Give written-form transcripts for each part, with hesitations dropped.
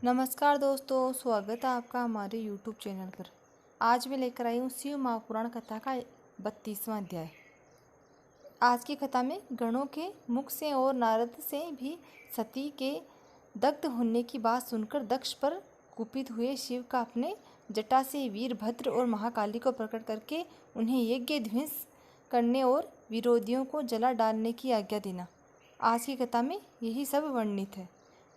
नमस्कार दोस्तों, स्वागत है आपका हमारे YouTube चैनल पर। आज मैं लेकर आई हूँ शिव महापुराण कथा का 32वां अध्याय। आज की कथा में गणों के मुख से और नारद से भी सती के दग्ध होने की बात सुनकर दक्ष पर कुपित हुए शिव का अपने जटा से वीरभद्र और महाकाली को प्रकट करके उन्हें यज्ञ ध्वंस करने और विरोधियों को जला डालने की आज्ञा देना। आज की कथा में यही सब वर्णित है।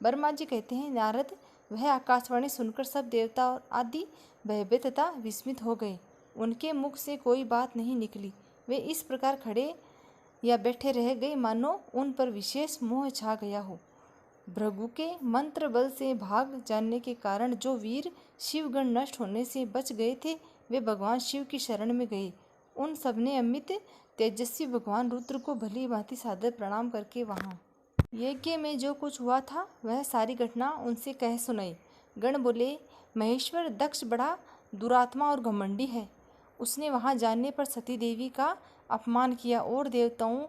ब्रह्मा जी कहते हैं, नारद वह आकाशवाणी सुनकर सब देवता और आदि भयभीत तथा विस्मित हो गए। उनके मुख से कोई बात नहीं निकली। वे इस प्रकार खड़े या बैठे रह गए मानो उन पर विशेष मोह छा गया हो। भृगु के मंत्र बल से भाग जाने के कारण जो वीर शिवगण नष्ट होने से बच गए थे, वे भगवान शिव की शरण में गए। उन सबने अमित तेजस्वी भगवान रुद्र को भली भांति सादर प्रणाम करके वहाँ यज्ञ में जो कुछ हुआ था वह सारी घटना उनसे कह सुनाई। गण बोले, महेश्वर दक्ष बड़ा दुरात्मा और घमंडी है। उसने वहां जाने पर सती देवी का अपमान किया और देवताओं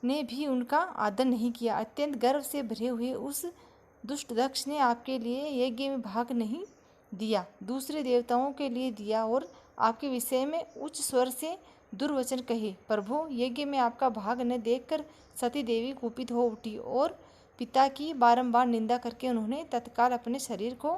ने भी उनका आदर नहीं किया। अत्यंत गर्व से भरे हुए उस दुष्ट दक्ष ने आपके लिए यज्ञ में भाग नहीं दिया, दूसरे देवताओं के लिए दिया और आपके विषय में उच्च स्वर से दुर्वचन कहे। प्रभु, यज्ञ में आपका भाग न देखकर सती देवी कुपित हो उठी और पिता की बारंबार निंदा करके उन्होंने तत्काल अपने शरीर को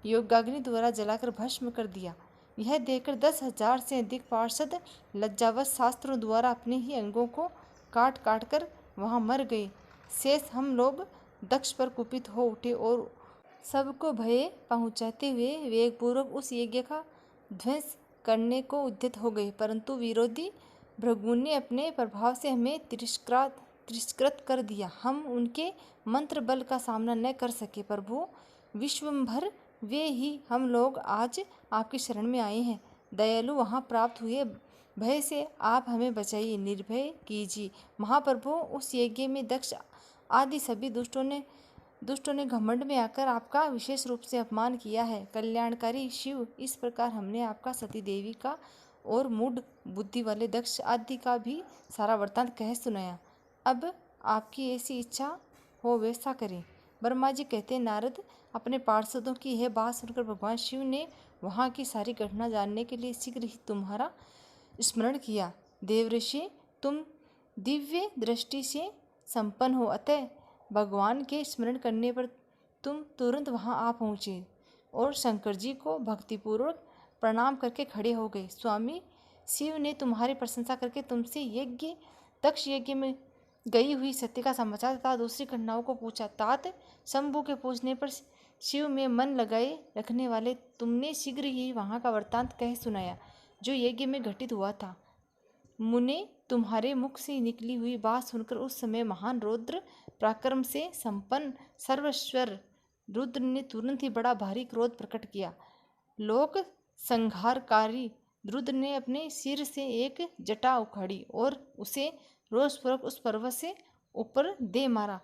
योगाग्नि द्वारा जलाकर भस्म कर दिया। यह देखकर 10,000 से अधिक पार्षद लज्जावश शास्त्रों द्वारा अपने ही अंगों को काट काट कर वहाँ मर गए। शेष हम लोग दक्ष पर कुपित हो उठे और सबको भय पहुँचाते हुए वेगपूर्वक उस यज्ञ का ध्वंस करने को उद्यत हो गए, परंतु विरोधी भृगु ने अपने प्रभाव से हमें तिरस्कृत कर दिया। हम उनके मंत्र बल का सामना न कर सके। प्रभु विश्वम्भर, वे ही हम लोग आज आपकी शरण में आए हैं। दयालु, वहाँ प्राप्त हुए भय से आप हमें बचाइए, निर्भय कीजिए। महाप्रभु, उस यज्ञ में दक्ष आदि सभी दुष्टों ने घमंड में आकर आपका विशेष रूप से अपमान किया है। कल्याणकारी शिव, इस प्रकार हमने आपका सती देवी का और मूढ़ बुद्धि वाले दक्ष आदि का भी सारा वृत्तांत कह सुनाया। अब आपकी ऐसी इच्छा हो वैसा करें। ब्रह्मा जी कहते हैं, नारद, अपने पार्षदों की यह बात सुनकर भगवान शिव ने वहाँ की सारी घटना जानने के लिए शीघ्र ही तुम्हारा स्मरण किया। देवऋषि, तुम दिव्य दृष्टि से संपन्न हो, अतः भगवान के स्मरण करने पर तुम तुरंत वहाँ आ पहुँचे और शंकर जी को भक्तिपूर्वक प्रणाम करके खड़े हो गए। स्वामी शिव ने तुम्हारी प्रशंसा करके तुमसे दक्ष यज्ञ में गई हुई सत्य का समाचार तथा दूसरी घटनाओं को पूछा। तात, शंभु के पूछने पर शिव में मन लगाए रखने वाले तुमने शीघ्र ही वहाँ का वृत्तांत कह सुनाया जो यज्ञ में घटित हुआ था। मुने, तुम्हारे मुख से निकली हुई बात सुनकर उस समय महान रौद्र पराक्रम से संपन्न सर्वेश्वर रुद्र ने तुरंत ही बड़ा भारी क्रोध प्रकट किया। लोक संहारकारी रुद्र ने अपने सिर से एक जटा उखाड़ी और उसे रोषपूर्वक उस पर्वत से ऊपर दे मारा।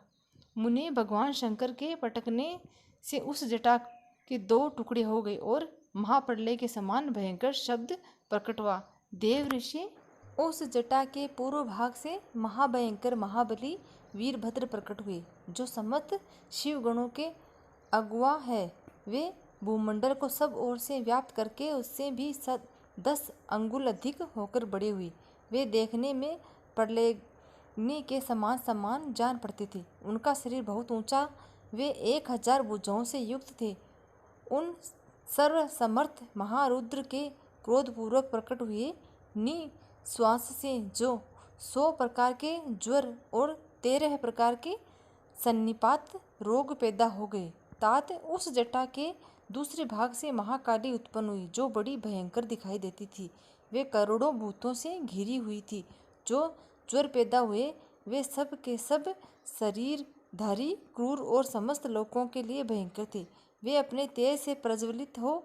मुने, भगवान शंकर के पटकने से उस जटा के 2 टुकड़े हो गए और महाप्रलय के समान भयंकर शब्द प्रकट हुआ। देव ऋषि, उस जटा के पूर्व भाग से महाभयंकर महाबली वीरभद्र प्रकट हुए, जो समस्त शिवगणों के अगुआ है। वे भूमंडल को सब ओर से व्याप्त करके उससे भी 10 अंगुल अधिक होकर बड़े हुए। वे देखने में प्रलयग्नि के समान जान पड़ते थे। उनका शरीर बहुत ऊंचा, वे 1000 भुजाओं से युक्त थे। उन सर्वसमर्थ महारुद्र के क्रोधपूर्वक प्रकट हुए निश्वास से जो 100 प्रकार के ज्वर और 13 प्रकार के सन्निपात रोग पैदा हो गए। तात, उस जटा के दूसरे भाग से महाकाली उत्पन्न हुई, जो बड़ी भयंकर दिखाई देती थी। वे करोड़ों भूतों से घिरी हुई थी। जो ज्वर पैदा हुए वे सब के सब शरीरधारी, क्रूर और समस्त लोगों के लिए भयंकर थे। वे अपने तेज से प्रज्वलित हो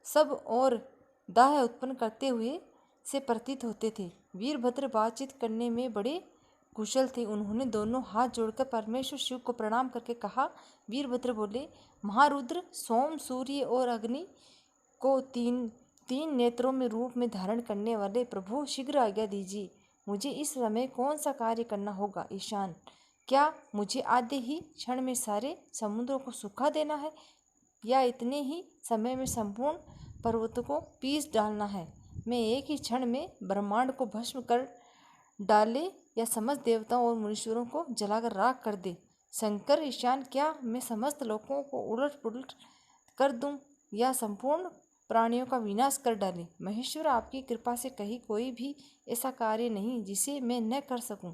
सब और दाह उत्पन्न करते हुए से प्रतीत होते थे। वीरभद्र बातचीत करने में बड़े कुशल थे। उन्होंने दोनों हाथ जोड़कर परमेश्वर शिव को प्रणाम करके कहा। वीरभद्र बोले, महारुद्र, सोम, सूर्य और अग्नि को तीन नेत्रों में रूप में धारण करने वाले प्रभु, शीघ्र आज्ञा दीजिए। मुझे इस समय कौन सा कार्य करना होगा? ईशान, क्या मुझे आधे ही क्षण में सारे समुद्रों को सुखा देना है? या इतने ही समय में संपूर्ण पर्वतों को पीस डालना है। मैं एक ही क्षण में ब्रह्मांड को भस्म कर डाले या समस्त देवताओं और मुनीश्वरों को जलाकर राख कर दे। शंकर ईशान, क्या मैं समस्त लोगों को उलट पुलट कर दूं या संपूर्ण प्राणियों का विनाश कर डाले? महेश्वर, आपकी कृपा से कहीं कोई भी ऐसा कार्य नहीं जिसे मैं न कर सकूं।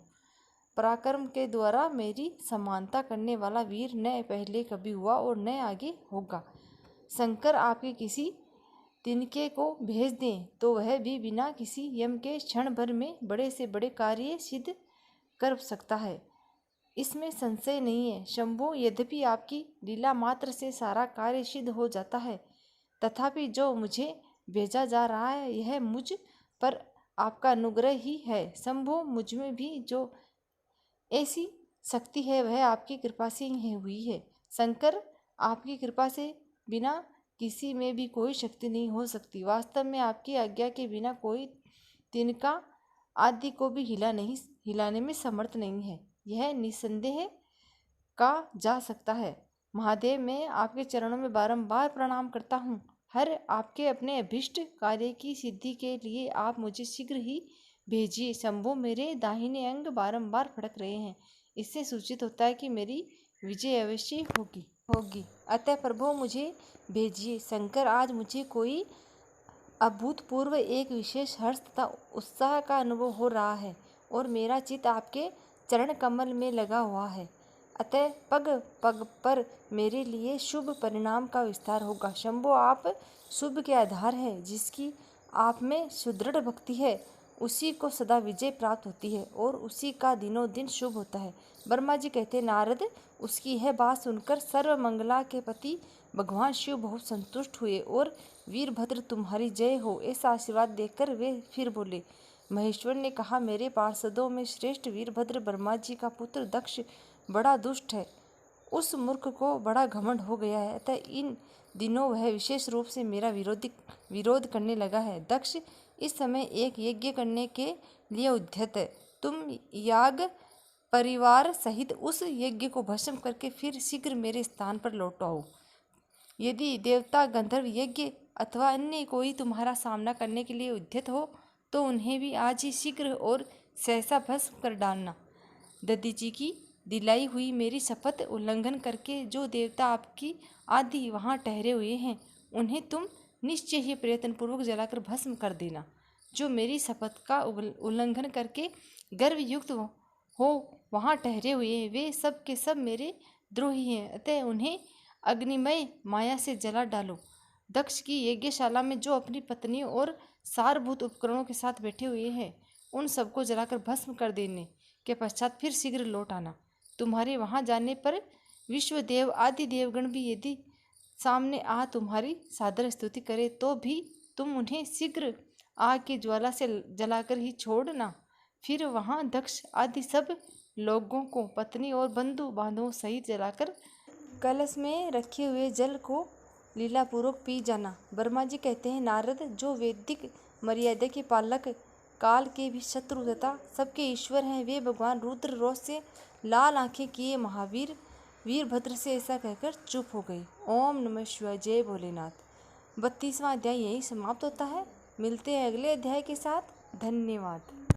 पराक्रम के द्वारा मेरी समानता करने वाला वीर न पहले कभी हुआ और न आगे होगा। शंकर, आपके किसी तिनके को भेज दें तो वह भी बिना किसी यम के क्षण भर में बड़े से बड़े कार्य सिद्ध कर सकता है, इसमें संशय नहीं है। शंभु, यद्यपि आपकी लीला मात्र से सारा कार्य सिद्ध हो जाता है, तथापि जो मुझे भेजा जा रहा है यह मुझ पर आपका अनुग्रह ही है। शंभु, मुझ में भी जो ऐसी शक्ति है वह आपकी कृपा से ही हुई है। शंकर, आपकी कृपा से बिना किसी में भी कोई शक्ति नहीं हो सकती। वास्तव में आपकी आज्ञा के बिना कोई तिनका आदि को भी हिलाने में समर्थ नहीं है, यह निसंदेह कहा जा सकता है। महादेव, मैं आपके चरणों में बारंबार प्रणाम करता हूँ। हर आपके अपने अभीष्ट कार्य की सिद्धि के लिए आप मुझे शीघ्र ही भेजिए। शंभु, मेरे दाहिने अंग बारंबार फड़क रहे हैं, इससे सूचित होता है कि मेरी विजय अवश्य होगी। अतः प्रभु, मुझे भेजिए। शंकर, आज मुझे कोई अभूतपूर्व एक विशेष हर्ष तथा उत्साह का अनुभव हो रहा है और मेरा चित्त आपके चरण कमल में लगा हुआ है। अतः पग पग पर मेरे लिए शुभ परिणाम का विस्तार होगा। शंभु, आप शुभ के आधार है। जिसकी आप में सुदृढ़ भक्ति है उसी को सदा विजय प्राप्त होती है और उसी का दिनों दिन शुभ होता है। ब्रह्मा जी कहते, नारद, उसकी यह बात सुनकर सर्वमंगला के पति भगवान शिव बहुत संतुष्ट हुए और वीरभद्र तुम्हारी जय हो ऐसा आशीर्वाद देकर वे फिर बोले। महेश्वर ने कहा, मेरे पार्षदों में श्रेष्ठ वीरभद्र ब्रह्मा जी का पुत्र दक्ष बड़ा दुष्ट है। उस मूर्ख को बड़ा घमंड हो गया है, अतः इन दिनों वह विशेष रूप से मेरा विरोध करने लगा है। दक्ष इस समय एक यज्ञ करने के लिए उद्यत है। तुम याग परिवार सहित उस यज्ञ को भस्म करके फिर शीघ्र मेरे स्थान पर लौट आओ। यदि देवता, गंधर्व, यज्ञ अथवा अन्य कोई तुम्हारा सामना करने के लिए उद्यत हो तो उन्हें भी आज ही शीघ्र और सहसा भस्म कर डालना। दधीचि की दिलाई हुई मेरी शपथ उल्लंघन करके जो देवता आपकी आदि वहाँ ठहरे हुए हैं उन्हें तुम निश्चय ही प्रयत्नपूर्वक जलाकर भस्म कर देना। जो मेरी शपथ का उल्लंघन करके गर्वयुक्त हो वहाँ ठहरे हुए हैं वे सब के सब मेरे द्रोही हैं, अतः उन्हें अग्निमय माया से जला डालो। दक्ष की यज्ञशाला में जो अपनी पत्नी और सारभूत उपकरणों के साथ बैठे हुए हैं उन सबको जलाकर भस्म कर देने के पश्चात फिर शीघ्र लौट आना। तुम्हारे वहाँ जाने पर विश्वदेव आदि देवगण भी यदि सामने आ तुम्हारी सादर स्तुति करे तो भी तुम उन्हें शीघ्र आग की ज्वाला से जलाकर ही छोड़ना। फिर वहाँ दक्ष आदि सब लोगों को पत्नी और बंधु बांधवों सहित जलाकर कलश में रखे हुए जल को लीलापूर्वक पी जाना। ब्रह्मा जी कहते हैं, नारद, जो वैदिक मर्यादा के पालक, काल के भी शत्रु तथा सबके ईश्वर हैं, वे भगवान रुद्र रोष से लाल आंखें किए महावीर वीरभद्र से ऐसा कहकर चुप हो गए। ओम नमः शिवाय। जय भोलेनाथ। 32वां अध्याय यही समाप्त होता है। मिलते हैं अगले अध्याय के साथ। धन्यवाद।